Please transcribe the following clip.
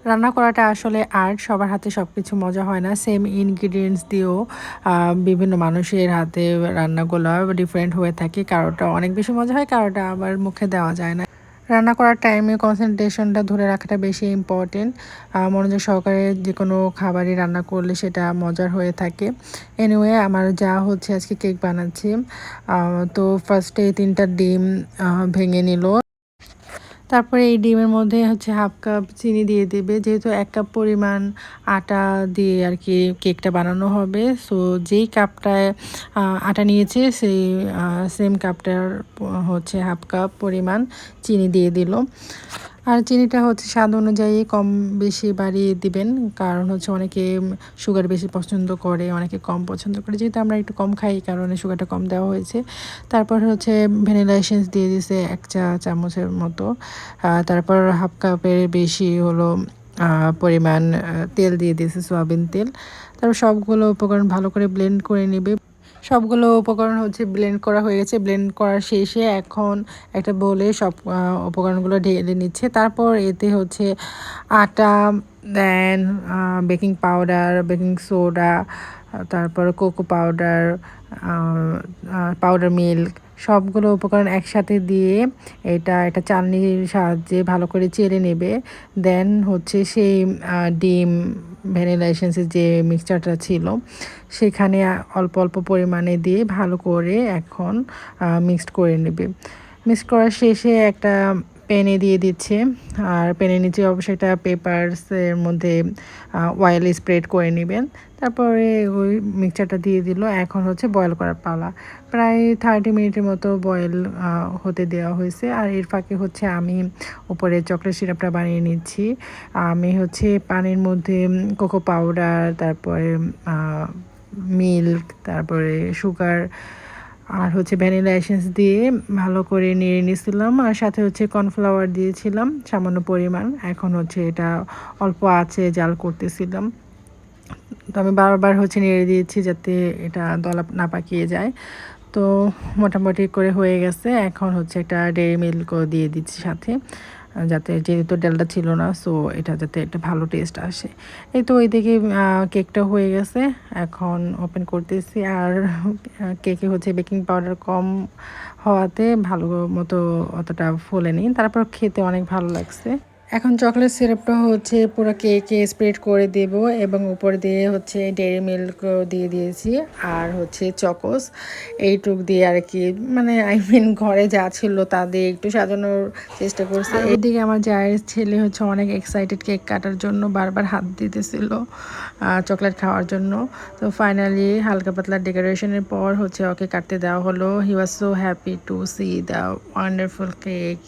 রান্না করাটা আসলে আর্ট। সবার হাতে সবকিছু মজা হয় না। সেম ইনগ্রিডিয়েন্টস দিয়েও বিভিন্ন মানুষের হাতে রান্নাগুলো ডিফারেন্ট হয়ে থাকে। কারোটা অনেক বেশি মজা হয়, কারোটা আবার মুখে দেওয়া যায় না। রান্না করার টাইমে কনসেন্ট্রেশনটা ধরে রাখাটা বেশি ইম্পর্টেন্ট। মনোযোগ সহকারে যেকোনো খাবারই রান্না করলে সেটা মজার হয়ে থাকে। এনিওয়ে আমার যা হচ্ছে আজকে কেক বানাচ্ছি। তো ফার্স্টে ৩টা ডিম ভেঙে নিল। তারপরে এই ডিমের মধ্যে হচ্ছে 1/2 কাপ চিনি দিয়ে দেবে। যেহেতু 1 কাপ পরিমাণ আটা দিয়ে আর কি কেকটা বানানো হবে। সো যেই কাপটায় আটা নিয়েছে সেই সেম কাপটার হচ্ছে 1/2 কাপ পরিমাণ চিনি দিয়ে দিল। আর চিনিটা হচ্ছে স্বাদ অনুযায়ী কম বেশি বাড়িয়ে দিবেন। কারণ হচ্ছে অনেকে সুগার বেশি পছন্দ করে, অনেকে কম পছন্দ করে। যেহেতু আমরা একটু কম খাই, এই কারণে সুগারটা কম দেওয়া হয়েছে। তারপর হচ্ছে ভ্যানিলা এসেন্স দিয়ে দিছে 1 চা চামচের মতো। তারপর 1/2 কাপের বেশি হলো পরিমাণ তেল দিয়ে দিয়েছে, সয়াবিন তেল। তারপর সবগুলো উপকরণ ভালো করে ব্লেন্ড করে নেবে। সবগুলো উপকরণ হচ্ছে ব্লেন্ড করা হয়ে গেছে। ব্লেন্ড করার শেষে এখন একটা বোলে সব উপকরণগুলো ঢেলে নিচ্ছে। তারপর এতে হচ্ছে আটা, দেন বেকিং পাউডার, বেকিং সোডা, তারপর কোকো পাউডার, পাউডার মিল্ক, সবগুলো উপকরণ একসাথে দিয়ে এটা চালনির সাহায্যে ভালো করে চেড়ে নেবে। দেন হচ্ছে সেই ডিম, ভ্যানিলা এসেন্সের যে মিক্সচারটা ছিল সেখানে অল্প অল্প পরিমাণে দিয়ে ভালো করে এখন মিক্সড করে নেবে। মিক্সড করার শেষে একটা প্যানে দিয়ে দিচ্ছে। আর প্যানের নিচে অবশ্যই একটা পেপারসের মধ্যে অয়েল স্প্রেড করে নেবেন। তারপরে ওই মিক্সচারটা দিয়ে দিল। এখন হচ্ছে বয়েল করার পালা। প্রায় 30 মিনিটের মতো বয়েল হতে দেওয়া হয়েছে। আর এর ফাঁকে হচ্ছে আমি উপরে চকলেট সিরাপটা বানিয়ে নিচ্ছি। আমি হচ্ছে পানির মধ্যে কোকো পাউডার, তারপরে মিল্ক, তারপরে সুগার আর হচ্ছে ভ্যানিলা এসেন্স দিয়ে ভালো করে নেড়ে নিয়েছিলাম। আর সাথে হচ্ছে কর্নফ্লাওয়ার দিয়েছিলাম সামান্য পরিমাণ। এখন হচ্ছে এটা অল্প আঁচে জাল করতেছিলাম। তো আমি বারবার হচ্ছে নেড়ে দিয়েছি যাতে এটা দলা না পাকিয়ে যায়। তো মোটামুটি করে হয়ে গেছে। এখন হচ্ছে একটা ডেইরি মিল্কও দিয়ে দিচ্ছি সাথে, যাতে যেহেতু ডালটা ছিল না, সো এটা যাতে একটা ভালো টেস্ট আসে। এই তো ওইদিকে কেকটা হয়ে গেছে। এখন ওপেন করতেছি। আর কেকে হচ্ছে বেকিং পাউডার কম হওয়াতে ভালো মতো অতটা ফোলেনি। তারপর খেতে অনেক ভালো লাগছে। এখন চকলেট সিরাপটা হচ্ছে পুরো কেকে স্প্রেড করে দেব এবং উপর দিয়ে হচ্ছে ডেইরি মিল্কও দিয়ে দিয়েছি আর হচ্ছে চকোস, এইটুক দিয়ে আর কি, মানে ঘরে যা ছিল তা দিয়ে একটু সাজানোর চেষ্টা করছি। আর ওইদিকে আমার জায়ের ছেলে হচ্ছে অনেক এক্সাইটেড কেক কাটার জন্য, বারবার হাত দিতেছিল চকলেট খাওয়ার জন্য। তো ফাইনালি হালকা পাতলা ডেকোরেশনের পর হচ্ছে ওকে কাটতে দেওয়া হলো। He was so happy to see the wonderful cake.